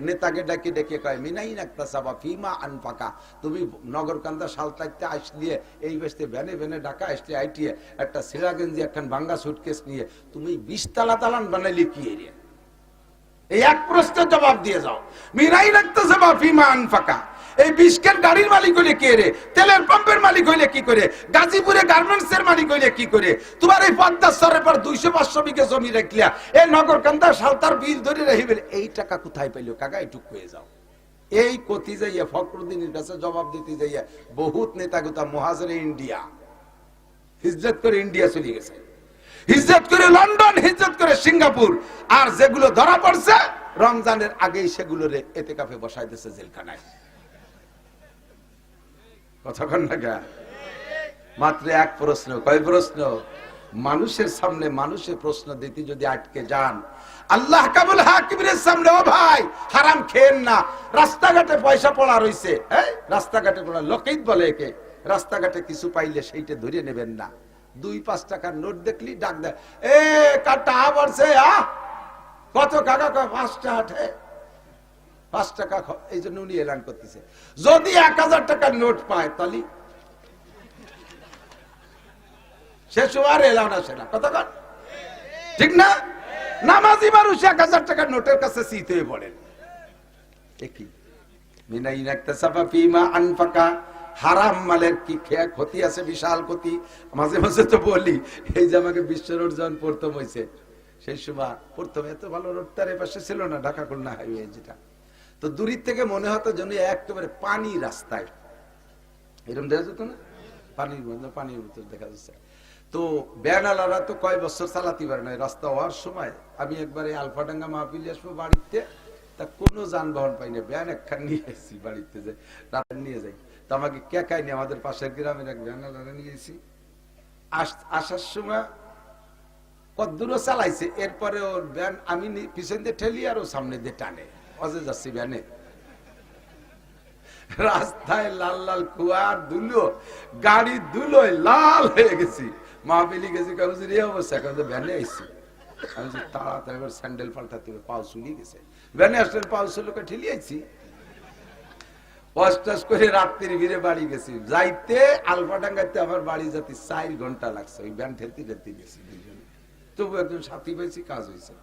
নেতাকে ডাকে ডেকে কয় মিনাইন একটা সাবা ফিমা আনফাকা, তুমি নগরকান্দা সালতাইতে আসলিয়ে এই বেসতে ভ্যানে ভ্যানে ঢাকা আসলে আইটিয়ে একটা সিরাগঞ্জি একখান ভাঙ্গা সুটকেস নিয়ে তুমি 20 তালা দালান বানাইলে কি এরিয়া? এই এক প্রশ্নের জবাব দিয়ে যাও। মিনাইন একটা সাবা ফিমা আনফাকা, এই 20 কেন গাড়ির মালিক হইলে কে রে? তেলের পাম্পের মালিক হইলে কি করে? গাজীপুরে গার্মেন্টস এর মালিক হইলে কি করে? তোমার এই পদ্মার সরের পর 200-500 বিঘা জমি রাখলিয়া এই নগরকান্দা সালতার বিল ধরে রাখিবে, এই টাকা কোথায় পাইলো কাকা? এইটুক হয়ে যাও। এই কতি যাইয়া ফখরুদ্দিনের কাছে জবাব দিতে যাইয়া বহুত নেতাগুতা মুহাজিরে ইন্ডিয়া হিজরত করে ইন্ডিয়া চলে গেছে, হিজরত করে লন্ডন, হিজরত করে সিঙ্গাপুর, আর যেগুলো ধরা পড়ছে রমজানের আগেই সেগুলোরে এতেকাফে বসাই দিয়েছে জেলখানায়। কতক্ষণ না? মাত্র এক প্রশ্ন, কয় প্রশ্ন? মানুষের সামনে মানুষের প্রশ্ন দিতে যদি আটকে যান, আল্লাহ কাবুল হাকিমের সামনে ও ভাই হারাম খেয়েন না। রাস্তাঘাটে পয়সা পড়া রইছে, রাস্তাঘাটে পড়া লোকেই বলে একে, রাস্তাঘাটে কিছু পাইলে সেইটা ধরে নেবেন না। 2-5 টাকার নোট দেখলি ডাক দেয়, এ কাটা পড়ছে, কত কাকা? 5 টাকা। 5 টাকা। এই জন্য উনি এলান করতেছে, যদি 1000 টাকার নোট পায় তাহলে সে সময় এলাম আসে না। কতক্ষণ? ঠিক না? নামাজি মানুষ 1000 টাকার নোটের কাছে শীত হয়ে পড়েন। একই মিনাইন একটা সাফা ফিমা আনফাকা, হারাম মালের কি ক্ষতি আছে, বিশাল ক্ষতি। মাঝে মাঝে তো বলি, এই যে আমাকে বিশ্ব রোড যখন প্রথম হয়েছে, সেই সময় প্রথমে এত ভালো রোড তার পাশে ছিল না, ঢাকা খুলনা হাইওয়ে যেটা, তো দূরের থেকে মনে হতো যেন একেবারে পানি রাস্তায়, এরকম দেখা যেত না, পানির মধ্যে পানির ভিতর দেখা যাচ্ছে। তো ব্যানালারা তো কয় বছর চালাতে পারে না রাস্তা হওয়ার সময়। আমি একবার এই আলফাডাঙ্গা মাহফিলে আসবো বাড়িতে, তা কোনো যানবাহন পাই না, ব্যান একখান নিয়ে এসেছি বাড়িতে, যে রাতে নিয়ে যাই, তো আমাকে কেকাইনি, আমাদের পাশের গ্রামের এক ব্যানালারা নিয়েছি। আসার সময় কতদূরও চালাইছে, এরপরে ওর ব্যান আমি পিছন দিয়ে ঠেলি আর ও সামনে দিয়ে টানে, অজে যাচ্ছি ব্যানে। রাস্তায় লাল লাল কুয়ার ধুলো, গাড়ি ধুলোয় লাল হয়ে গেছি। মাহফিলি গেছি, কাগজের এই অবস্থা, কাগজে ভ্যানে আইসি। আমি তাড়াতাড়ি স্যান্ডেল পাল্টাতে হবে, পাও চুলি গেছে, ভ্যানে আসলে পাও চুলোকে ঠেলি আইছি। অষ্টাস করে রাত্রির ভিড়ে বাড়ি গেছি, যাইতে আলফাডাঙ্গাতে আমার বাড়ি যেতে 4 ঘন্টা লাগছে, ওই ভ্যান ঠেলতে ঠেলতে গেছি দুজনে। তবু একজন সাথী পাইছি, কাজ হয়েছে।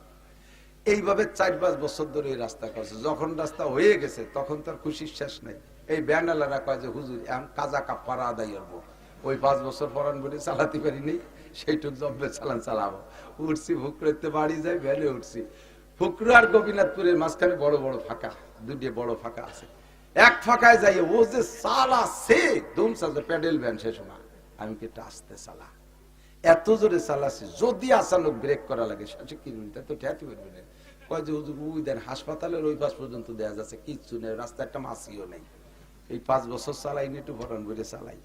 এইভাবে 4-5 বছর ধরে এই রাস্তা করছে। যখন রাস্তা হয়ে গেছে তখন তার খুশির শেষ নেই। এই ব্যানালারা কয় যে হুজুর এখন কাজা কাফারা আদায় করবো, ওই 5 বছর পরান বলে চালাতে পারিনি, সেইটুক জব্বে চালান চালাবো। উঠছি ফুকরেতে বাড়ি যাই, ভ্যানে উঠছি। ফুকরু আর গোপীনাথপুরের মাঝখানে বড় বড় ফাঁকা, দুটি বড় ফাঁকা আছে। এক ফাঁকায় যাই, ও যে চালা সে দুম চালা প্যাডেল ভ্যান, সে সময় আমি কি একটা আসতে চালা, এত জোরে চালাচ্ছি, যদি আচানক ব্রেক করা লাগে 60 কিলোমিটার তো ঠেয়াতে পারবে না। কয় যে হুজুর ওই দেন হাসপাতালের ওই পাশ পর্যন্ত দেয়া যাচ্ছে, কিচ্ছু নেই, রাস্তা একটা মাছিও নেই। এই 5 বছর চালাইনি, একটু ভরণ করে চালাই।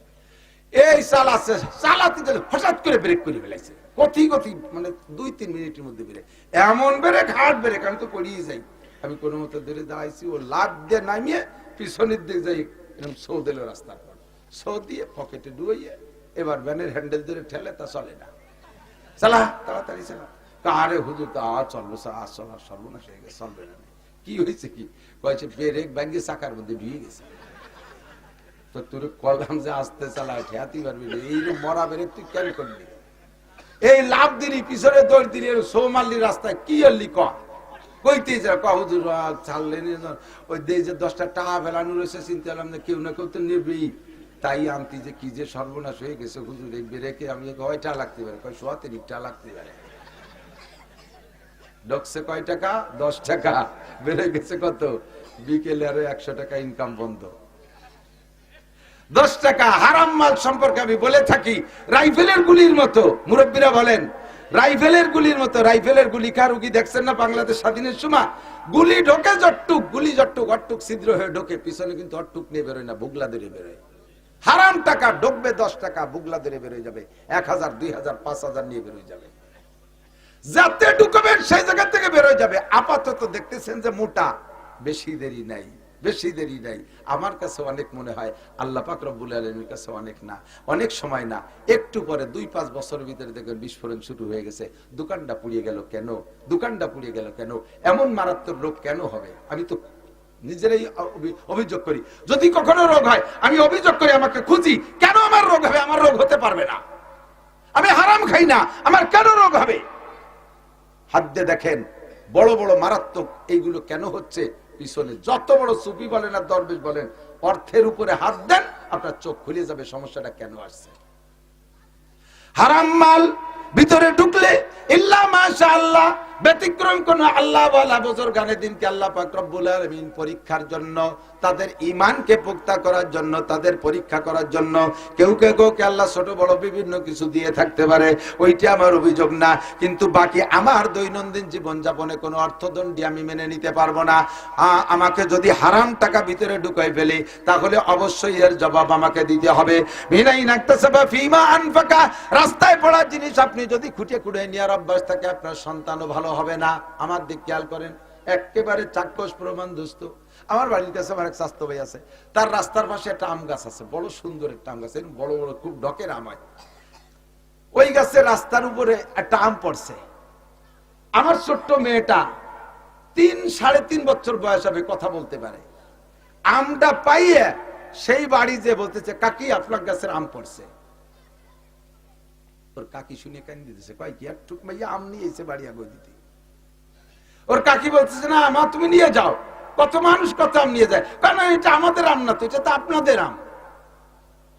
এই চালাচ্ছে, চালাতে গেলে হঠাৎ করে ব্রেক করে ফেলাইছে, গতি গতি, মানে 2-3 মিনিটের মধ্যে ব্রেক, এমন ব্রেক, হার্ড ব্রেক, আমি তো পড়িয়ে যাই। আমি কোনো মতো ধরে দাঁড়াইছি, ও লাভ দিয়ে নামিয়ে পিছনের দিকে যাই, এরকম সৌ দিল রাস্তার পর, সৌ দিয়ে পকেটে ডুইয়ে এবার ভ্যানের হ্যান্ডেল ধরে ঠেলে, তা চলে না, চালা তাড়াতাড়ি চালা। আরে হুজুর তা চলবো, আজ চলার সর্বনাশ হয়ে গেছে, চলবে না। কি হয়েছে? কি কয়েছে, ব্রেক ব্যাঙ্গে চাকার মধ্যে ঢুয়ে গেছে। তো তোর কলম যে আসতে চালা ঠেয়াতে পারবি না, এই মরা ব্রেক তুই কেন করলি? এই লাভ দিলি, পিছনে দৌড় দিলি, সৌ মারলি রাস্তায়, কি হলি ক কইতে যা ক হুজুর ছাড়লে, ওই দিয়ে যে 10টা টাকা ফেলানো রয়েছে, চিন্তা করলাম না কেউ না কেউ তো নেবেই, তাই আনতি যে কি যে সর্বনাশ হয়ে গেছে হুজুর, এই ব্রেকে আমি কয়টা লাগতে পারে, কয় 37টা লাগতে পারে। ঢুকছে কয় টাকা? 10 টাকা, বেড়ে গেছে কত? বিকেলে আরো 100 টাকা ইনকাম বন্ধ। 10 টাকা হারাম মাল সম্পর্কে আমি বলে থাকি, রাইফেলের গুলির মতো। মুরব্বীরা বলেন রাইফেলের গুলির মতো। রাইফেলের গুলি কারুকি দেখছেন না বাংলাদেশ স্বাধীনের সময়? গুলি ঢোকে জটটুক, গুলি জটটুক, অটটুক ছিদ্র হয়ে ঢোকে, পিছনে কিন্তু অটটুক নিয়ে বেরোয় না, বুগলা ধরে বেরোয়। হারাম টাকা ঢুকবে 10 টাকা, বুগলা ধরে বেরোয় যাবে, 1000, 2000, 5000 নিয়ে বেরোয় যাবে। যাতে ঢুকবেন সেই জায়গা থেকে বেরোয় যাবে। আপাতত দেখতেছেন যে মোটা, বেশি দেরি নাই, বেশি দেরি নাই। আমার কাছে অনেক মনে হয়, আল্লাহ পাক রব্বুল আলামিনের কাছে অনেক না, অনেক সময় না, একটু পরে 2-5 বছরের ভিতরে দেখবেন বিস্ফোরণ শুরু হয়ে গেছে। দোকানটা পুড়িয়ে গেল কেন? দোকানটা পুড়িয়ে গেল কেন? এমন মারাত্মক রোগ কেন হবে? আমি তো নিজেরাই অভিযোগ করি। যদি কখনো রোগ হয় আমি অভিযোগ করি, আমাকে খুঁজি, কেন আমার রোগ হবে? আমার রোগ হতে পারবে না, আমি হারাম খাই না, আমার কেন রোগ হবে? হাত দিয়ে দেখেন বড় বড় মারাত্মক এইগুলো কেন হচ্ছে? পিছনে যত বড় সুফি বলেন আর দরবেশ বলেন, অর্থের উপরে হাত দেন, আপনার চোখ খুলে যাবে সমস্যাটা কেন আসছে। হারাম মাল ভিতরে ঢুকলে ইল্লা মাশাআল্লাহ, ব্যতিক্রম কোন আল্লাহ ওয়ালা বুজুর্গানে দিনকে আল্লাহ পাক রব্বুল আলামিন পরীক্ষার জন্য, তাদের ঈমানকে পুক্তা করার জন্য, তাদের পরীক্ষা করার জন্য কেউ আল্লাহ ছোট বড় বিভিন্ন কিছু দিয়ে থাকতে পারে, ওইটা আমার অভিযোগ না। কিন্তু বাকি আমার দৈনন্দিন জীবন যাপনে কোনো অর্থদণ্ডী আমি মেনে নিতে পারবো না। আমাকে যদি হারাম টাকা ভিতরে ঢুকাই ফেলি, তাহলে অবশ্যই এর জবাব আমাকে দিতে হবে। রাস্তায় পড়া জিনিস আপনি যদি খুঁটে খুঁড়ে নেওয়ার অভ্যাস থাকে, আপনার সন্তানও ভালো হবে না। আমার দিক খেয়াল করেন, একেবারে চাক্ষুষ প্রমাণ দোস্ত। আমার বাড়ির কাছে আমার এক স্বাস্থ্য ভাই আছে, তার রাস্তার পাশে একটা আম গাছ আছে, বড় সুন্দর একটা আম গাছ, বড় বড় খুব ডকের আম হয়। ওই গাছে রাস্তার উপরে একটা আম পড়ছে। আমার ছোট্ট মেয়েটা 3-3.5 বছর বয়স হবে, কথা বলতে পারে। আমটা পাইয়ে সেই বাড়ি যে বলতেছে, কাকি আপনার গাছের আম পড়ছে। ওর কাকি শুনে কান দিতেছে, কয় কি একটুক মাইয়া আম নিয়ে এসে বাড়ি আগে দিতে। ওর কাকি বলতেছে, না মা তুমি নিয়ে যাও। কত মানুষ কত আম নিয়ে যায়, কারণ এটা আমাদের আম না তো, এটা তো আপনাদের আম।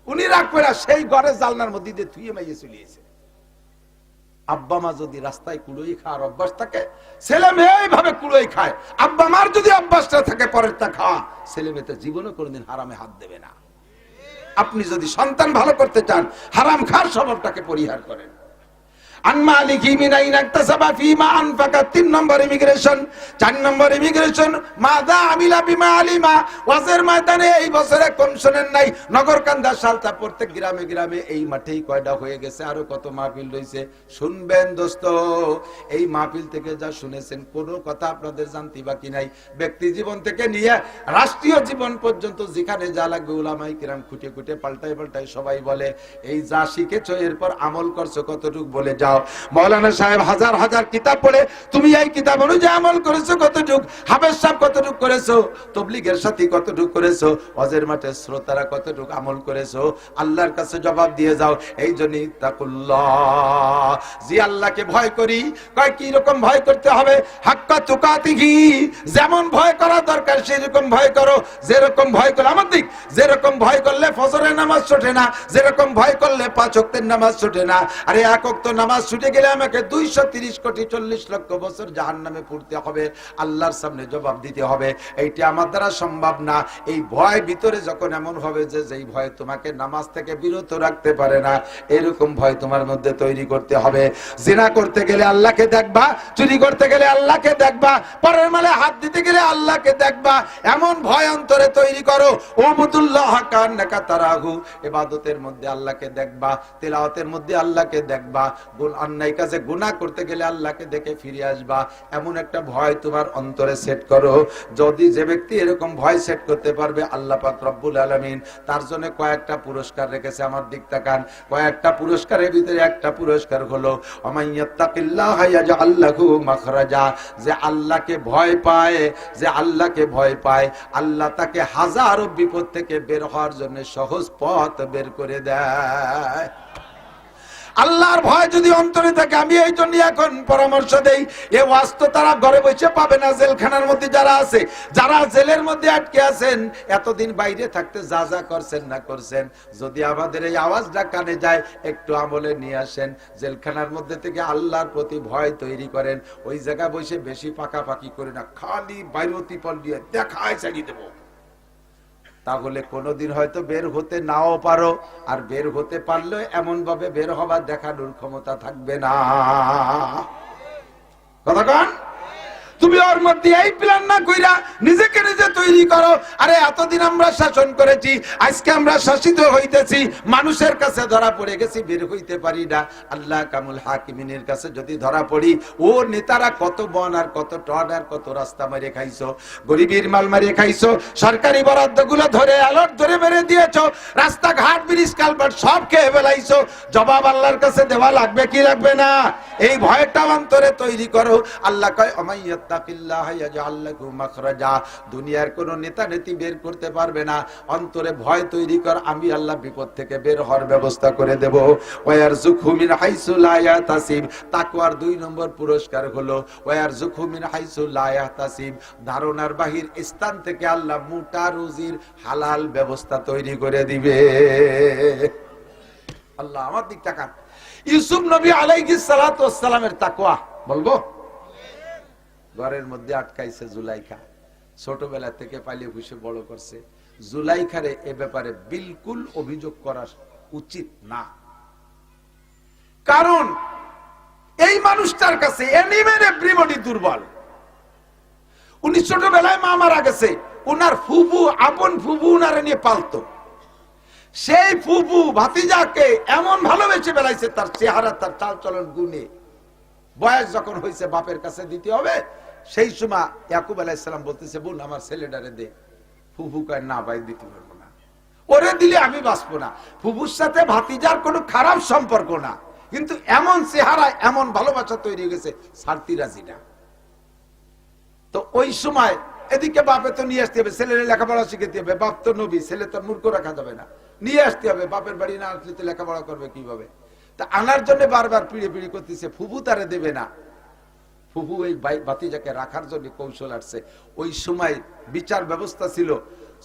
উনি রাগ করে সেই ঘরে জালনার মধ্যে দিয়ে ধুয়ে মাইয়ে চলিয়েছে। আব্বা মা যদি রাস্তায় কুড়োই খাওয়ার অভ্যাস থাকে, ছেলে মেয়ে এইভাবে কুড়োই খায়। আব্বা মার যদি অভ্যাসটা থাকে পরেরটা খাওয়া, ছেলে মেয়েতে জীবনে কোনোদিন হারামে হাত দেবে না। আপনি যদি সন্তান ভালো করতে চান, হারাম খাওয়ার স্বভাবটাকে পরিহার করেন। তিন নম্বর ইমিগ্রেশন। 4 নম্বর ইমিগ্রেশন, মাদা আমিলা বিমা আলিমা। ওয়াজের ময়দানে এই বছরে কম শোনেন নাই, নগরকান্দা সালতা প্রত্যেক গ্রামে গ্রামে এই মাঠেই কয়টা হয়ে গেছে, আরো কত মাহফিল রয়েছে। শুনবেন দোস্ত, এই মাহফিল থেকে যা শুনেছেন কোনো কথা আপনাদের জানতে বাকি নাই। ব্যক্তি জীবন থেকে নিয়ে রাষ্ট্রীয় জীবন পর্যন্ত যেখানে যা লাগবে উলামায়ে কিরাম খুঁটে খুঁটে পাল্টায় পাল্টায় সবাই বলে, এই যা শিখেছো এরপর আমল করছো কতটুকু বলে যাও। মৌলানা সাহেব হাজার হাজার কিতাব পড়ে, তুমি এই কিতাব অনুযায়ী আমল করেছো কতটুক? হাফেজ সাহেব কতটুক করেছো? তবলিগের সাথী কতটুক করেছো? ওয়াজের মাঠে শ্রোতারা কতটুক আমল করেছো? আল্লাহর কাছে জবাব দিয়ে যাও। এই জন্যই তাকুল্লাহ, যে আল্লাহকে ভয় করি। কয় কি রকম ভয় করতে হবে? হাক্কা তুকাতিহি, যেমন ভয় করা দরকার সেরকম ভয় করো। যেরকম ভয় করলে আমার দিক, যেরকম ভয় করলে ফজরের নামাজ ছুটে না, যেরকম ভয় করলে 5 ওয়াক্তের নামাজ ছুটে না। আরে 1 ওয়াক্ত নামাজ ছুটে গেলে আমাকে 230 কোটি 40 লক্ষ বছর জাহান্নামে পড়তে হবে, আল্লাহর সামনে জবাব দিতে হবে। এইটা আমার দ্বারা সম্ভব না। এই ভয় ভিতরে যখন এমন হবে যে যেই ভয় তোমাকে নামাজ থেকে বিরত রাখতে পারে না, এরকম ভয় তোমার মধ্যে তৈরি করতে হবে। জিনা করতে গেলে আল্লাহকে দেখবা, চুরি করতে গেলে আল্লাহকে দেখবা, পরের মালে হাত দিতে গেলে আল্লাহকে দেখবা। এমন ভয় অন্তরে তৈরি করো। উবুদুল্লাহ কান্নাকা তারাহু, ইবাদতের মধ্যে আল্লাহকে দেখবা, তিলাওয়াতের মধ্যে আল্লাহকে দেখবা, অন্যায় কাজে গুনাহ করতে গেলে আল্লাহকে দেখে ফিরে আসবা। এমন একটা ভয় তোমার অন্তরে সেট করো। যদি যে ব্যক্তি এরকম ভয় সেট করতে পারবে, আল্লাহ পাক রব্বুল আলামিন তার জন্য কয়েকটা পুরস্কার রেখেছে। আমার দিক তাকান, কয়েকটা পুরস্কারের ভিতরে একটা পুরস্কার হলো ওমাইয়াত্তাকিল্লাহ ইয়াজআল লাহু মাখরাজা। যে আল্লাহকে ভয় পায়, যে আল্লাহকে ভয় পায়, আল্লাহ তাকে হাজারো বিপদ থেকে বের হওয়ার জন্য সহজ পথ বের করে দেয়। আল্লাহর ভয় যদি অন্তরে থাকে, আমি এই জন্য এখন পরামর্শ দেই, এ ওয়াজ তো তারা ঘরে বসে পাবে না। জেলখানার মধ্যে যারা আছে, যারা জেলের মধ্যে আটকে আছেন, এতদিন বাইরে থাকতে যা যা করছেন না করছেন, যদি আমাদের এই আওয়াজটা কানে যায়, একটু আমলে নিয়ে আসেন। জেলখানার মধ্যে থেকে আল্লাহর প্রতি ভয় তৈরি করেন। ওই জায়গা বসে বেশি পাকাপাকি করে না, খালি বাইরতি পল দিয়ে দেখায় চালিয়ে দেবো। তাহলে কোনোদিন হয়তো বের হতে নাও পারো, আর বের হতে পারলে এমন ভাবে বের হবার দেখানোর ক্ষমতা থাকবে না। কথা কন? তুমি ওর মধ্যে এই প্ল্যান না কইরা নিজেকে নিজে তৈরি করো। আরে এতদিন আমরা শাসন করেছি, আজকে আমরা শাসিত হইতেছি, মানুষের কাছে ধরা পড়ে গেছি, বের হইতে পারি না। আল্লাহ কামুল হাকিমিনের কাছে যদি ধরা পড়ি, ও নেতারা কত বন আর কত টন আর কত রাস্তা মেরে খাইছো, গরিবের মাল মেরে খাইছো, সরকারি বরাদ্দ গুলো ধরে আলোট ধরে মেরে দিয়েছো, রাস্তাঘাট ব্রিজ কালভার্ট সব খেয়ে ফেলাইছো। জবাব আল্লাহর কাছে দেওয়া লাগবে কি লাগবে না? এই ভয়টা অন্তরে তৈরি করো। আল্লাহ কয় আমাইয়াত্তাকিল্লাহ ইয়াজআল লাহু মাখরাজা। দুনিয়ার কোন নেতা নেত্রী বের করতে পারবে না। অন্তরে ভয় তৈরি কর, আমি আল্লাহ বিপদ থেকে বের হওয়ার ব্যবস্থা করে দেব। ওয়ারযুকহু মিন হাইসু লা ইয়াহতাসিব। তাকওয়ার 2 নম্বর পুরস্কার হলো ওয়ারযুকহু মিন হাইসু লা ইয়াহতাসিব। ধারণার বাহির স্থান থেকে আল্লাহ মোটা রুজির হালাল ব্যবস্থা তৈরি করে দিবে। আল্লাহ আমার দিক তাকান। ইউসুফ নবী আলাইহিস সালাতু ওয়াস সালামের তাকওয়া বলবো। ঘরের মধ্যে আটকাইছে জুলাইখা, ছোটবেলা থেকে পালিয়ে পুষে বড় করছে। জুলাইখারে এ ব্যাপারে বিলকুল অভিযোগ করা উচিত না, কারণ এই মানুষটার কাছে এনিমের এভরিবডি দুর্বল। উনি ছোটবেলায় মা মারা গেছে, উনার ফুফু, আপন ফুফু উনারে নিয়ে পালতো। সেই ফুফু ভাতিজাকে এমন ভালোবেসে বেলাইছে, তার চেহারা, তার চাল চলন গুণে। বয়স যখন হয়েছে বাপের কাছে দিতে হবে, সেই সময় ইয়াকুব আলাইহিস সালাম বলতেছে, বোন আমার ছেলেটারে দে। ফুফু কয় না ভাই, দিতে পারবো না, ওরে দিলে আমি বাঁচবো না। ফুফুর সাথে ভাতিজার কোনো খারাপ সম্পর্ক না, কিন্তু এমন চেহারা, এমন ভালোবাসা তৈরি হয়ে গেছে, ছাড়তি রাজি না। তো ওই সময় এদিকে বাপে তো নিয়ে আসতে হবে, ছেলের লেখাপড়া শিখাতে হবে। বাপ তো নবী, ছেলে তো মূর্খ রাখা যাবে না, নিয়ে আসতে হবে। বাপের বাড়ি না আসলে তো লেখাপড়া করবে কিভাবে? তা আনার জন্য বারবার পিড়ে পিড়ি করতেছে, ফুফু তারে দেবে না। ফুফু এই ভাতিজাকে রাখার জন্য কৌশল আসছে। ওই সময় বিচার ব্যবস্থা ছিল,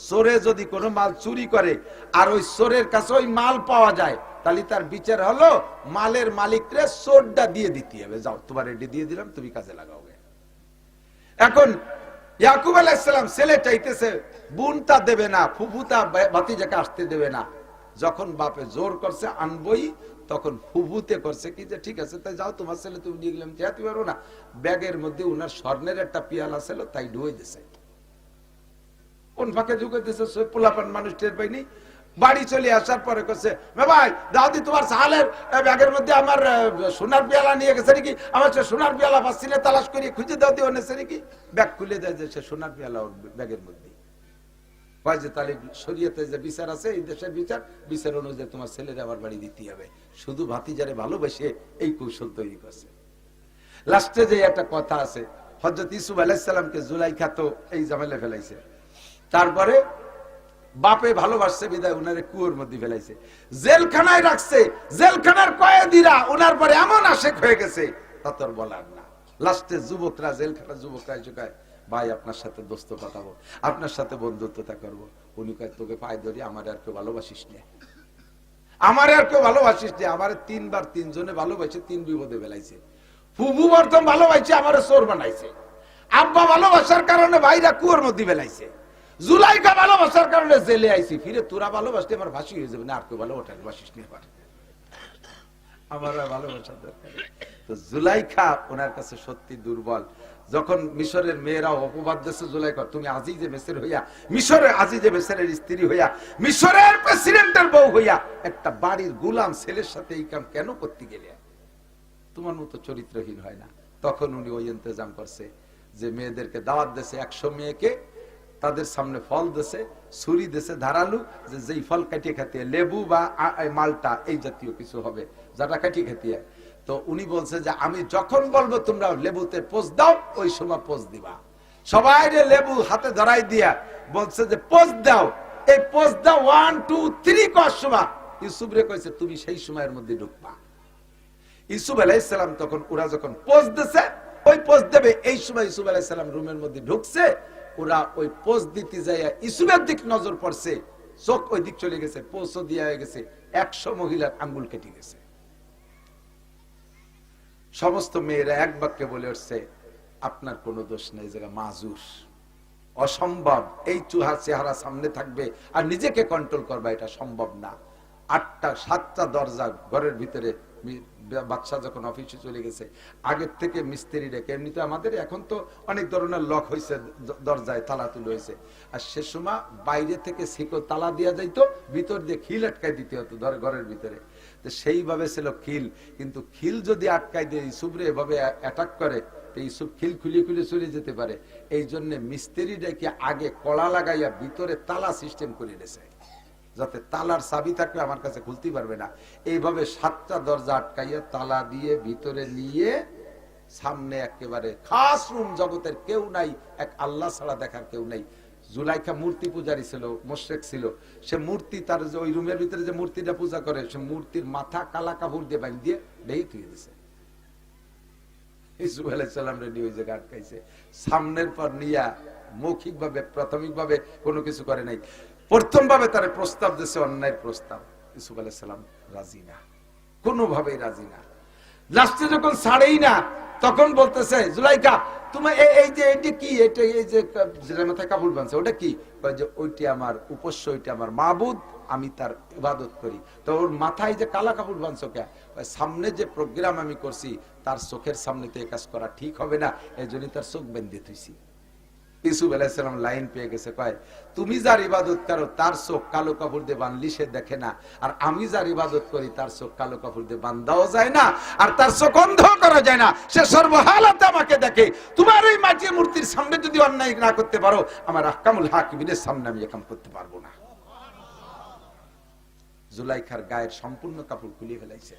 চোরে যদি কোনো মাল চুরি করে আর ওই চোরের কাছে ওই মাল পাওয়া যায়, তাহলে তার বিচার হলো মালের মালিকরে চোরটা দিয়ে দিতে হবে। যাও, তোমার এটি দিয়ে দিলাম, তুমি কাজে লাগাও। এখন ইয়াকুব আলাইহিস সালাম ছেলে চাইতেছে, বোনটা দেবে না, ফুফুটা ভাতিজাকে আসতে দেবে না। যখন বাপে জোর করছে আনবই, তখন ফুফুতে করছে কি যে ঠিক আছে তাই যাও, তোমার ছেলে তুমি নিয়ে গেলাম, যেতে পারো না। ব্যাগের মধ্যে উনার স্বর্ণের একটা পিয়ালা ছিল, তাই ঢুয়ে দিছে। কোন ফাঁকে ঢুকে দিছে, পোলাপান মানুষ টের পাইনি। বাড়ি চলে আসার পরে করছে, ভাই দাদি তোমার সালের ব্যাগের মধ্যে আমার সোনার পিয়ালা নিয়ে গেছে নাকি? আমার সে সোনার পিয়ালা পাচ্ছিলে, তালাশ করে খুঁজে দাও দিয়ে এনেছে নাকি? ব্যাগ খুলে দেয় যে সে সোনার পিয়ালা ওর ব্যাগের মধ্যে। কয় যে তাহলে শরীয়তে যে বিচার আছে, এই দেশের বিচার, বিচার অনুযায়ী তোমার ছেলেরা আমার বাড়ি দিতে হবে। শুধু ভাতিজারে ভালোবেসে এই কৌশল তৈরি করছে। লাস্টে যে একটা কথা আছে, হযরত ইউসুফ আলাইহিস সালামকে জুলাইখা তো এই ঝামেলা ফেলাইছে, তারপরে বাপে ভালোবাসছে বিদায় উনারে কুয়োর মধ্যে ফেলাইছে, জেলখানায় রাখছে। জেলখানার কয়েদিরা উনার পরে এমন আশেক হয়ে গেছে তা তোর বলার না। লাস্টে যুবকরা, জেলখানার যুবকরা কয়, ভাই আপনার সাথে দোস্ত পাঠাবো, আপনার সাথে বন্ধুত্বতা করবো। উনি কয়, তোকে পায়ে ধরি, আমার আর কেউ ভালোবাসিস নে, আমার আর কেউ ভালোবাসিস নে। আমার 3 বার 3 জনে ভালোবাসে, 3 বিপদে ফেলাইছে। ফুফু প্রথম ভালোবাসে, আমার চোর বানাইছে। আব্বা ভালোবাসার কারণে ভাইরা কুয়োর মধ্যে ফেলাইছে। জুলাইখা ভালোবাসার কারণে জেলে আইছি। ফিরে তোরা ভালোবাসতে আমার ফাঁসি হয়ে যাবে না, আর কেউ ভালোবাসিস নি আমার ভালোবাসার দরকার। তো জুলাইখা ওনার কাছে সত্যি দুর্বল। যখন মিশরের মেয়েরা অপবাদ দিয়েছে, জুলাইখা তুমি আজিজে মিসর হইয়া, মিশরের আজিজে মিসরের স্ত্রী হইয়া, মিশরের প্রেসিডেন্টের বউ হইয়া একটা বাড়ির গোলাম ছেলের সাথে এই কাম কেন করতে গেলে? তোমার মতো চরিত্রহীন হয় না। তখন উনি ওই ইন্তজাম করছে যে মেয়েদেরকে দাওয়াত দিয়েছে, 100 মেয়েকে, তাদের সামনে ফল দিয়েছে, ছুরি দিয়েছে ধারালু, যে যেই ফল কাটিয়ে খেতে, লেবু বা মালটা এই জাতীয় কিছু হবে, যাটা কাটিয়ে খেতে। তো উনি বলছে যে আমি যখন বলবো তোমরা লেবুতে পোজ দাও, ওই সময় পোজ দিবা। সবাই লেবু হাতে ধরাই দিয়া বলছে যে পোজ দাও, এই পোজ দাও 1 2 3 করার সময় ইউসুফ রে কইছে তুমি সেই সময়ের মধ্যে ঢুকবা। ইউসুফ আলাইহিস সালাম তখন ওরা যখন পোজ দিছে, ওই পোজ দেবে, এই সময় ইউসুফ আলাইহিস সালাম রুমের মধ্যে ঢুকছে। ওরা ওই পোজ দিতে যায় ইউসুফের দিক নজর পড়ছে, চোখ ওই দিক চলে গেছে, পোজও দিয়া হয়ে গেছে, 100 মহিলার আঙ্গুল কেটে গেছে। সমস্ত মেয়েরা এক বাক্যে বলে উঠছে, আপনার কোনো দোষ নেই, জায়গা মাজুর, অসম্ভব। এই চুহা চেহারা সামনে থাকবে আর নিজেকে কন্ট্রোল করবা, এটা সম্ভব না। 7টা দরজা ঘরের ভিতরে বাদশা যখন অফিসে চলে গেছে, আগের থেকে মিস্ত্রি ডেকে, এমনিতে আমাদের এখন তো অনেক ধরনের লক হয়েছে, দরজায় তালা তুলে হয়েছে, আর সে সময় বাইরে থেকে শিকো তালা দিয়া যাইতো, ভিতর দিয়ে খিল আটকাই দিতে হতো ঘরের ভিতরে। তো সেইভাবে ছিল খিল, কিন্তু খিল যদি আটকাই দিয়ে ইসুফরে এভাবে অ্যাটাক করে, ইসুফ খিল খুলে খুলে চলে যেতে পারে। এই জন্য মিস্ত্রি ডেকে আগে কড়া লাগাইয়া ভিতরে তালা সিস্টেম করে দিয়েছে, যাতে তালার চাবি থাকলে আমার কাছে খুলতে পারবে না। এইভাবে 7টা দরজা আটকাইয়া তালা দিয়ে ভিতরে নিয়ে সামনে একেবারে খাস রুম, জগতের কেউ নাই, এক আল্লাহ ছাড়া দেখার কেউ নাই। জুলাইখা মূর্তি পূজারী ছিল, মুশরিক ছিল। সে মূর্তি, তার যে ওই রুমের ভিতরে যে মূর্তিটা পূজা করে, সে মূর্তির মাথা কালা কাপড় দিয়ে বাঁধ দিয়ে ঢেই তুই দিছে। ইউসুফ আলাইহিস সালাম রেডি ওই জায়গা আটকাইছে, সামনের পর নিয়া মৌখিক ভাবে প্রাথমিক ভাবে কোনো কিছু করে নাই, প্রথম ভাবে তার প্রস্তাব দিয়েছে, অন্যায়ের প্রস্তাব। ইউসুফ আলাইহিস সালাম রাজি না, কোনোভাবেই রাজি না। লাস্টে যখন ছাড়েই না, তখন বলতেছে জুলাইখা, তুমি এই যে এটা কি, এটা এই যে মাথায় কাপড় বাঁধছে ওটা কি? ওইটি আমার উপাস্য, ওইটি আমার মাবুদ, আমি তার ইবাদত করি। তো ওর মাথায় যে কালা কাপড় বাঁধছো কে? সামনে যে প্রোগ্রাম আমি করছি তার চোখের সামনে তো এই কাজ করা ঠিক হবে না, এই জন্যই তার চোখ বেঁধে থুইছি। ইউসুফ আলাইহিস সালাম লাইন পেয়ে গেছে, কয় তুমি যার ইবাদত করো তার চোখ কালো কাপড় দিয়ে বাঁধলি সে দেখে না, আর আমি যার ইবাদত করি তার চোখ কালো কাপড় দিয়ে বাঁধাও যায় না, আর তার চোখ অন্ধ করা যায় না, সে সর্বহালাতে আমাকে দেখে। তোমার এই মাটির মূর্তির সামনে যদি অন্যায় না করতে পারো, আমার আহকামুল হাকিমিনের সামনে আমি একাম করতে পারবো না। জুলাইখার গায়ের সম্পূর্ণ কাপড় খুলে ফেলাইছে।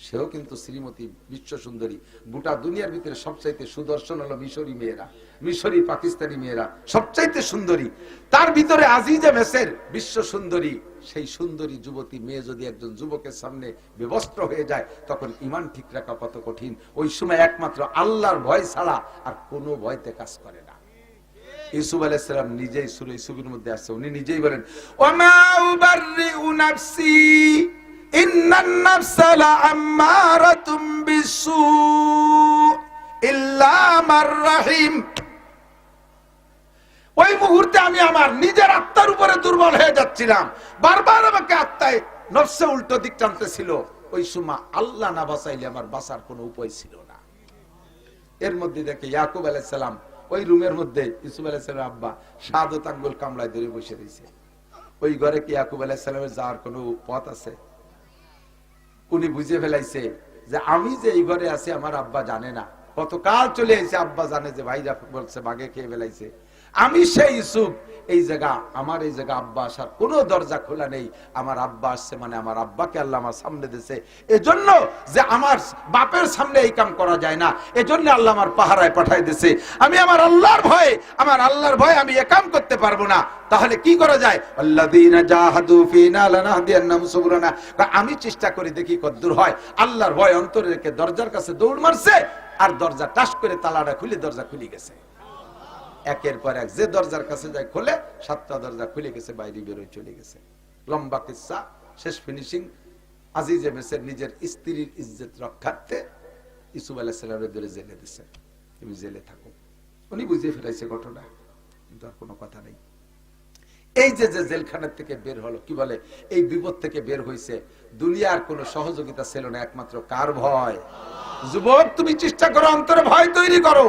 সেও কিন্তু শ্রীমতী, বিশ্ব সুন্দরী, গোটা দুনিয়ার ভিতরে সবচাইতে সুদর্শন হলো মিশরি মেয়েরা, মিশরি পাকিস্তানি মেয়েরা সবচাইতে সুন্দরী। তার ভিতরে আজিজে মেসের বিশ্ব সুন্দরী, সেই সুন্দরী যুবতী মেয়ে যদি একজন যুবকের সামনে বিবস্ত্র হয়ে যায়, তখন ইমান ঠিক রাখা কত কঠিন। ওই সময় একমাত্র আল্লাহর ভয় ছাড়া আর কোনো ভয়তে কাজ করে না। ইউসুফ আলাইহিস সালাম নিজেই সূরা ইউসুফের মধ্যে আছে, উনি নিজেই বলেন, ওয়ামা উবাররিউ নাফসি ইন্নান নাফসা লাআম্মারাতুম বিসসু ইল্লা মার রাহিম। ওই মুহূর্তে আমি আমার নিজের আত্মার উপরে দুর্বল হয়ে যাচ্ছিলাম, বারবার আমাকে আত্মায় নফসে উল্টো দিক টানতেছিল। ওই সময় আল্লাহ না বাঁচাইলে আমার বাঁচার কোনো উপায় ছিল না। এর মধ্যে দেখে ইয়াকুব আলাইহিস সালাম ওই রুমের মধ্যে, ইউসুফ আলাইহিস সালামের আব্বা শাহাদাত আঙ্গুল কামড়ায় ধরে বসে রয়েছে। ওই ঘরে কি ইয়াকুব আলাইহিস সালামের যাওয়ার কোনো পথ আছে? উনি বুঝে ফেলাইছে যে আমি যে এই ঘরে আছি আমার আব্বা জানে না, কতকাল চলে এসে আব্বা জানে যে ভাইরা বলছে বাগে খেয়ে ফেলাইছে। আমি সেই ইউসুফ, এই জায়গা আমার, এই জায়গা আব্বা আসার কোনো দরজা খোলা নেই। আমার আব্বা আসছে মানে আমার আব্বাকে আল্লাহ আমার সামনে দিয়েছে, এজন্য যে আমার বাপের সামনে এই কাম করা যায় না, এজন্য আল্লাহ আমার পাহারায় পাঠাই দিয়েছে। আমি আমার আল্লাহর ভয়ে, আমার আল্লাহর ভয়ে আমি এই কাম করতে পারবো না। তাহলে কি করা যায়? আল্লাযীনা জাহাদু ফীনা লানাহদিয়ান্নাহুম সুবুলানা। আমি চেষ্টা করে দেখি কতদূর হয়। আল্লাহর ভয় অন্তরে রেখে দরজার কাছে দৌড় মারছে, আর দরজা টাস করে তালাটা খুলে দরজা খুলে গেছে। একের পর এক যে দরজার কাছে যায় খোলে, 7টা দরজা খুলে গেছে, বাইরে বেরোয় চলে গেছে। লম্বা কিসসা, শেষ ফিনিশিং। আজিজে মেসের নিজের স্ত্রীর ইজ্জত রক্ষার্থে ইউসুফ আলাইহিস সালামের ধরে জেলে দিছে, তুমি জেলে থাকো। উনি বুঝে ফেলাইছে ঘটনা, কিন্তু আর কোনো কথা নেই। এই যে জেলখানার থেকে বের হলো, কি বলে এই বিপদ থেকে বের হইছে, দুনিয়ার কোনো সহযোগিতা ছিল না, একমাত্র কার ভয়? যুবক, তুমি চেষ্টা করো অন্তরে ভয় তৈরি করো।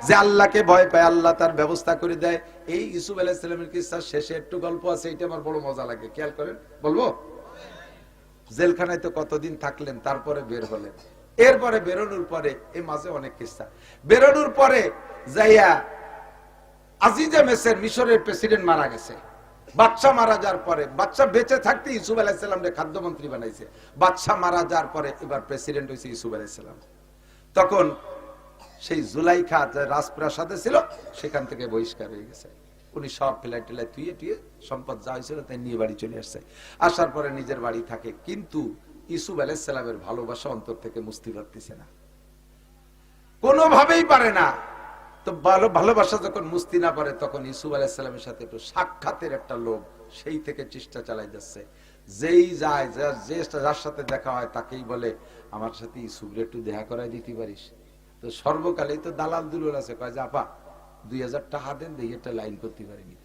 যে আল্লাহকে ভয় পায় আল্লাহ তার ব্যবস্থা করে দেয়। এই ইউসুফ আলাইহিস সালামের কিসসার শেষে একটু গল্প আছে, এটা আমার বড় মজা লাগে, খেয়াল করেন, বলবো। জেলখানায় তো কতদিন থাকলেন, তারপরে বের হলেন। এরপরে বেরোনোর পরে, এই মাঝে অনেক কিসসা, বেরোনোর পরে যাইয়া আজিজে মেসের মিশরের প্রেসিডেন্ট মারা গেছে। বাদশা মারা যাওয়ার পরে, বাদশা বেঁচে থাকতে ইউসুফ আলাইহিস সালামকে খাদ্যমন্ত্রী বানাইছে। বাদশা মারা যাওয়ার পরে এবার প্রেসিডেন্ট হয়েছে ইউসুফ আলাইহিস সালাম। তখন সেই জুলাইখা যে রাজপ্রাসাদে ছিল, সেখান থেকে বহিষ্কার হয়ে গেছে। উনি সব ফেলাই টেলাই তুইয়ে টুয়ে সম্পদ যা হয়েছিল তাই নিয়ে বাড়ি চলে আসছে। আসার পরে নিজের বাড়ি থাকে, কিন্তু ইউসুফ আলাইহিস সালামের ভালোবাসা অন্তর থেকে মুছতে পারতেছে না, কোনোভাবেই পারে না। তো ভালোবাসা যখন মুস্তি না পারে, তখন ইউসুফ আলাইহিস সালামের সাথে একটু সাক্ষাতের একটা লোভ, সেই থেকে চেষ্টা চালাই যাচ্ছে। যেই যায়, যার সাথে দেখা হয় তাকেই বলে, আমার সাথে ইউসুফরে একটু দেখা করাই দিতে পারিস? তো সর্বকালেই তো দালাল দুলাল আছে, কয় যে আপা 2000 টাকা দেন, দিয়ে একটা লাইন করতে পারিনি।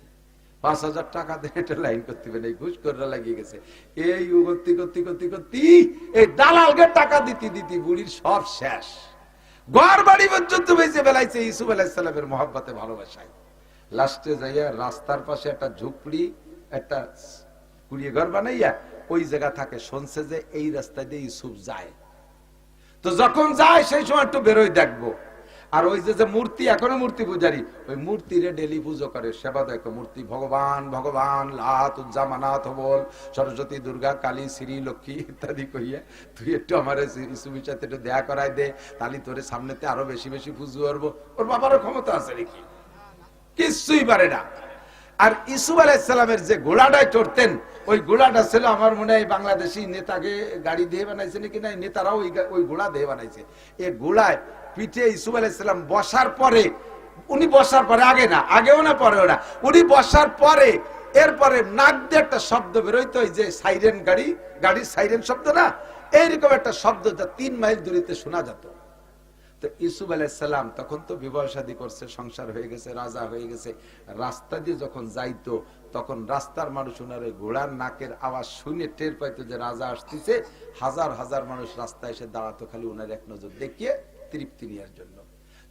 5,000 টাকা দিয়ে এটা লাইন করতে হবে, ঘুষ করে লাগিয়ে গেছে। এই করতে করতে করতে করতে এই দালালকে টাকা দিতে দিতে বুড়ির সব শেষ, ঘর বাড়ি পর্যন্ত বেঁচে বেলাইছে ইউসুফ আলাইহিস সালামের মহব্বতে, ভালোবাসায়। লাস্টে যাইয়া রাস্তার পাশে একটা ঝুপড়ি, একটা কুড়িয়ে ঘর বানাইয়া ওই জায়গা থাকে। শুনছে যে এই রাস্তা দিয়ে ইউসুফ যায়, তো যখন যায় সেই সময় একটু বেরোয় দেখবো। আর ওই যে মূর্তি, এখনো মূর্তি পূজারি, ওই মূর্তিরে ডেলি পুজো করে, সেবা দেখো মূর্তি, ভগবান ভগবান লাত উজ্জামানাথ বল, সরস্বতী দুর্গা কালী শ্রী লক্ষ্মী ইত্যাদি কইয়া তুই একটু আমার ইসুফের সাথে একটু দেখা করাই দে, তাহলে তোরে সামনেতে আরো বেশি বেশি পুজো করবো। ওর বাবারও ক্ষমতা আছে নাকি? কিছুই পারে না। আর ইউসুফ আলাইহিস সালামের যে ঘোড়াটায় চড়তেন, ওই ঘোড়াটা ছিল আমার মনে হয় বাংলাদেশি নেতাকে গাড়ি দিয়ে বানাইছে নাকি, না নেতারাও ওই ঘোড়া দিয়ে বানাইছে। এই ঘোড়ায় পিঠে ইউসুফ আলাইহিস সালাম বসার পরে, উনি বসার পরে, আগে না, আগেও না পরেও না, উনি বসার পরে এরপরে নাক দিয়ে একটা শব্দ বেরোইতো, যে সাইরেন, গাড়ির সাইরেন শব্দ না, এইরকম একটা শব্দ যা 3 মাইল দূরিতে শোনা যেত। তো ইউসুফ আলাইহিস সালাম তখন তো বিবাহ শাদী করছে, সংসার হয়ে গেছে, রাজা হয়ে গেছে। রাস্তা দিয়ে যখন যাইতো তখন রাস্তার মানুষ ওনার ঘোড়ার নাকের আওয়াজ শুনে টের পাইতো যে রাজা আসতেছে। হাজার হাজার মানুষ রাস্তায় এসে দাঁড়াতো খালি ওনার এক নজর দেখিয়ে তৃপ্তি নেওয়ার জন্য।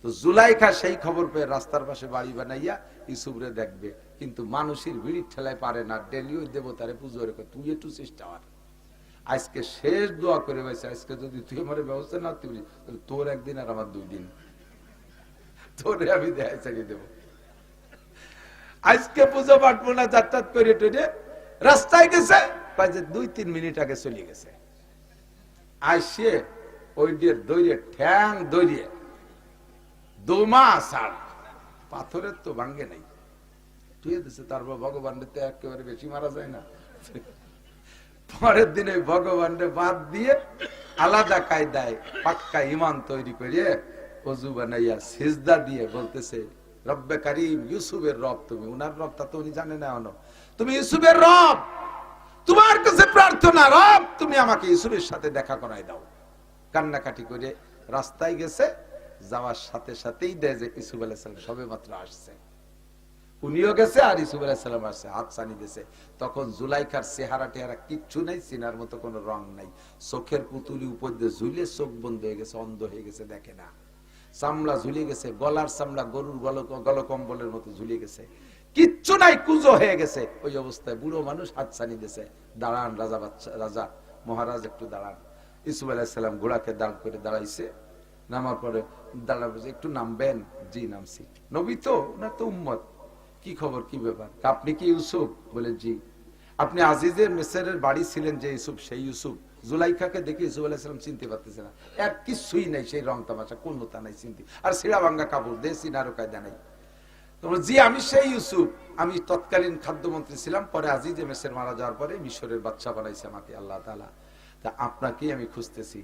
তো জুলাইখা সেই খবর পেয়ে রাস্তার পাশে বাড়ি বানাইয়া ইউসুফরে দেখবে, কিন্তু মানুষের ভিড় ঠেলায় পারে না, ডেলি ওই দেবতারে পুজো রেখে তুই একটু চেষ্টা কর। আজকে শেষ দোয়া করে বসে, আজকে যদি তুই আমার ব্যবস্থা না তুলি, তোর একদিন আর আমার 2 দিন, তোরে আমি দেখাই চালিয়ে দেবো। আজকে পুজো পাঠবো না, যাত্রাত করে টেনে রাস্তায় গেছে, 2-3 মিনিট আগে চলে গেছে। আসে ওই দিয়ে দৌড়ে ঠ্যাং দৌড়িয়ে দোমা সার পাথরের তো ভাঙ্গে নাই, তুই দিচ্ছে। তারপর ভগবান একেবারে বেশি মারা যায় না। পরের দিনে ভগবানরে বাদ দিয়ে আলাদা কায়দায় পাক্কা ইমান তৈরি করে ওযু বানাইয়া সিজদা দিয়ে বলতেছে, রব্বে কারীম, ইউসুফের রব তুমি। উনার রব তা তো উনি জানে না, তুমি ইউসুফের রব, তোমার কাছে প্রার্থনা, রব তুমি আমাকে ইউসুফের সাথে দেখা করাই দাও। কান্নাকাটি করে রাস্তায় গেছে, যাওয়ার সাথে সাথেই দেয় যে ইউসুফ আলাইহিস সালাম সবে মাত্র আসছে। উনিও গেছে আর ইউসুফ আলাইহিস সালাম আসছে, হাত ছানি দিয়েছে। তখন জুলাইখার চেহারা টেহারা কিচ্ছু নাই, চিনার মতো কোনো রং নাই, চোখের পুতুলি উপর দিয়ে ঝুলে চোখ বন্ধ হয়ে গেছে, অন্ধ হয়ে গেছে, দেখে না। চামড়া ঝুলে গেছে, গলার চামড়া গরুর গলকম্বলের মতো ঝুলে গেছে, কিচ্ছু নাই, কুজো হয়ে গেছে। ওই অবস্থায় বুড়ো মানুষ হাত ছানি দিয়েছে, দাঁড়ান রাজা, বাচ্চা রাজা মহারাজ একটু দাঁড়ান। ইউসুফ আলাইহিস সালাম ঘোড়াকে দাঁড় করে দাঁড়াইছে, নামার পরে দাঁড়াবে, একটু নামবেন? জি নামছি। নবী তো, ওনার তো উম্মত, কি খবর, কি ব্যাপার, আপনি কি ইউসুফ? বলে জি। আপনি আজিজের মিসরের বাড়ি ছিলেন যে ইউসুফ, সেই ইউসুফ? জুলাইখাকে দেখে ইউসুফ আলাইহিস সালাম চিনতে পারতেছে না, এক কিছুই নাই, সেই রং তামাশা কোনটা নাই চিনতে, আর ছিঁড়া ভাঙ্গা কাপড় দিয়ে চিনারও কায়দা নাই। জি আমি সেই ইউসুফ, আমি তৎকালীন খাদ্যমন্ত্রী ছিলাম, পরে আজিজে মিসর মারা যাওয়ার পরে মিশরের বাদশা বানাইছে আমাকে আল্লাহ তাআলা, তা আপনাকেই আমি খুঁজতেছি।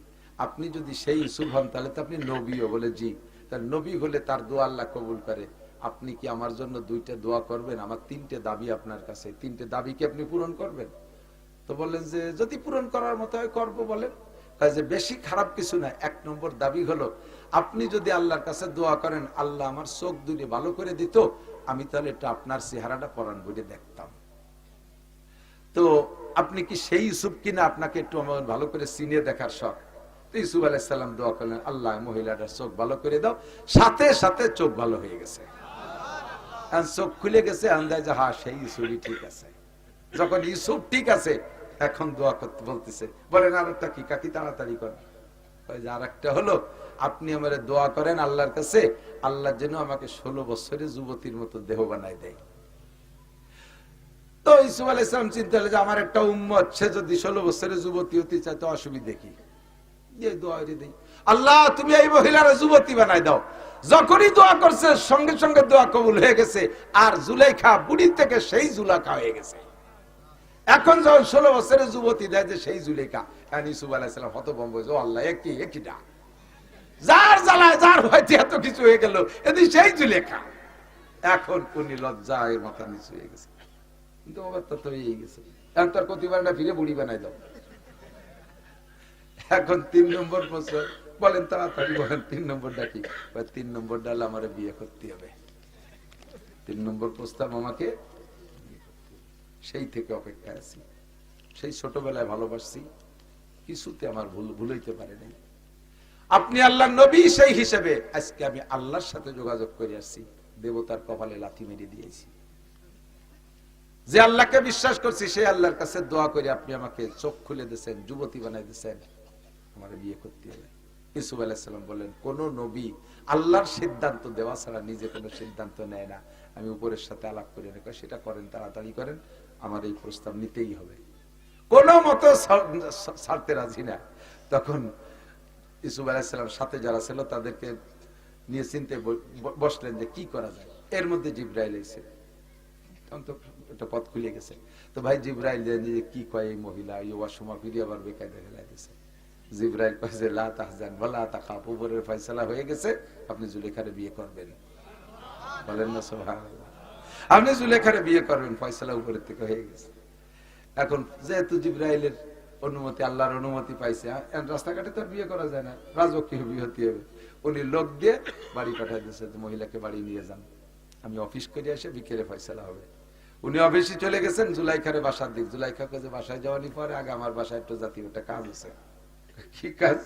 আপনি যদি সেই ইউসুফ হন তাহলে তো আপনি নবীও? বলে জি। তার নবী হলে তার দোয়া আল্লাহ কবুল করে। আপনি কি আমার জন্য 2টা দোয়া করবেন? আমার 3টে দাবি আপনার কাছে, 3টে দাবি কি আপনি পূরণ করবেন? তো বললেন যে যদি পূরণ করার মতো হয় করবো। বলেন, যে বেশি খারাপ কিছু না। 1 নম্বর দাবি হলো, আপনি যদি আল্লাহর কাছে দোয়া করেন আল্লাহ আমার চোখ দুটি ভালো করে দিত, আমি তাহলে একটু আপনার চেহারাটা পরাণ বইয়ে দেখতাম। তো আপনি কি সেই ইউসুফ কিনা, আপনাকে একটু আমার ভালো করে চিনে দেখার শখ। তো ইউসুফ আলাইহিস সালাম দোয়া করলেন, আল্লাহ মহিলাটার চোখ ভালো করে দাও। সাথে সাথে চোখ ভালো হয়ে গেছে, চোখ খুলে গেছে, আন্দাজ হ্যাঁ সেই ইউসুফই ঠিক আছে। যখন ইউসুফ ঠিক আছে, এখন দোয়া করতে বলতেছে। বলেন আর একটা কি কাকি, তাড়াতাড়ি করেন। আর একটা হলো, আপনি আমার দোয়া করেন আল্লাহর কাছে, আল্লাহ যেন আমাকে 16 বছরের যুবতীর মতো দেহ বানায় দেয়। তো ইউসুফ আলাইহিস সালাম চিন্তা হলো যে আমার একটা উম্মত, সে যদি 16 বছরের যুবতী হতে চায় তো অসুবিধা কি, আল্লাহ তুমি এই মহিলার যুবতী বানাই দাও। যখনই দোয়া করছে সঙ্গে সঙ্গে দোয়া কবুল হয়ে গেছে, আর জুলাইখা বুড়ি থেকে সেই জুলাইখা হয়ে গেছে। এখন যখন 16 বছরের যুবতী দেয় যে সেই জুলাইখা, ইউসুফ আলাইহিস সালাম হতভম্ব হয়েছে, ও আল্লাহ একইটা, যার জ্বালায় যার হয়তো এত কিছু হয়ে গেল, এদি সেই জুলাইখা। এখন উনি লজ্জায় মাথা নিচু হয়ে গেছে, কিন্তু অবস্থা তো হয়ে গেছে। এখন তার প্রতিবারটা ফিরে বুড়ি বানাই দাও। এখন 3 নম্বর প্রশ্ন, বলেন তাড়াতাড়ি বলেন 3 নম্বরটা কি? 3 নম্বরটা হলো আমার বিয়ে করতে হবে। 3 নম্বর প্রস্তাব আমাকে, সেই থেকে অপেক্ষায় আছি। সেই ছোটবেলায় ভালোবাসছি, কিছুতে আমার ভুলাইতে পারে নাই। আপনি আল্লাহর নবী, সেই হিসেবে আজকে আমি আল্লাহর সাথে যোগাযোগ করে আসছি। দেবতার কপালে লাথি মেরে দিয়েছি। যে আল্লাহকে বিশ্বাস করছি সেই আল্লাহর কাছে দোয়া করে আপনি আমাকে চোখ খুলে দিয়েছেন, যুবতী বানাই দিয়েছেন, আমার বিয়ে করতে হবে। ইউসুফ আলাইহিস সালাম বললেন, কোন নবী আল্লাহর সিদ্ধান্ত দেওয়া ছাড়া নিজে কোনো সিদ্ধান্ত নেয় না। আমি উপরের সাথে আলাপ করে রেখে সেটা করেন, তাড়াতাড়ি করেন, আমার এই প্রস্তাব নিতেই হবে, কোনো মতো ছাড়তে রাজি না। তখন ইউসুফ আলাইহিস সালাম সাথে যারা ছিল তাদেরকে নিয়ে চিনতে বসলেন যে কি করা যায়। এর মধ্যে জিবরাইল এসে তখন তো একটা পথ খুলে গেছে। তো ভাই জিবরাইল যে কি কয় এই মহিলা, এই ওয়াসমা ফিরে আবার বেকায়দা ফেলাই দিয়েছে। জিবরাইল কয়েছে লা তাহজান ওয়ালা তাখাফ, উপরের ফয়সালা হয়ে গেছে, আপনি জুলেখারে বিয়ে করবেন। বলেন না সুবহানাল্লাহ, আপনি জুলেখারে বিয়ে করবেন, ফয়সালা উপরের থেকে হয়ে গেছে। এখন যেহেতু জিবরাইলের অনুমতি, আল্লাহর অনুমতি পাইছে, রাস্তাঘাটে তো বিয়ে করা যায় না, রাজকীয় বিয়ে হতে হবে। উনি লোক দিয়ে বাড়ি পাঠাই দিয়েছে, মহিলাকে বাড়ি নিয়ে যান, আমি অফিস করে এসে বিকেলে ফয়সালা হবে। উনি অফিসে চলে গেছেন জুলাইখারে বাসার দিক। জুলাইখাকে যে বাসায় যাওয়ানি পরে আগে আমার বাসায় একটু জাতীয় একটা কাজ আছে। কি কাজ?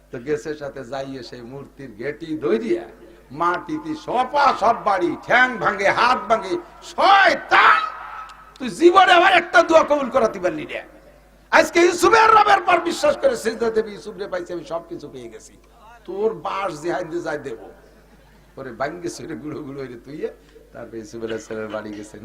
তো গেছে সাথে যাইয়ে সেই মূর্তির গেটি ধরিয়া মাটিতে সপা সব বাড়ি, ঠ্যাং ভাঙে, হাত ভাঙে, শয়তান তুই জীবনে আমার একটা দোয়া কবুল করাতে পারলি না। আজকে ইউসুফের রবের পর বিশ্বাস করে সিজদা দেবী, ইউসুফ রে পাইছি, আমি সবকিছু পেয়ে গেছি, তোর বাস জিহাদ দিয়ে যাই দেবো। পরে ভাঙ্গে সরে গুঁড়ো গুঁড়ো হয়ে তুই, তারপরে ইউসুফ আলাইহিস সালামের বাড়ি গেছেন।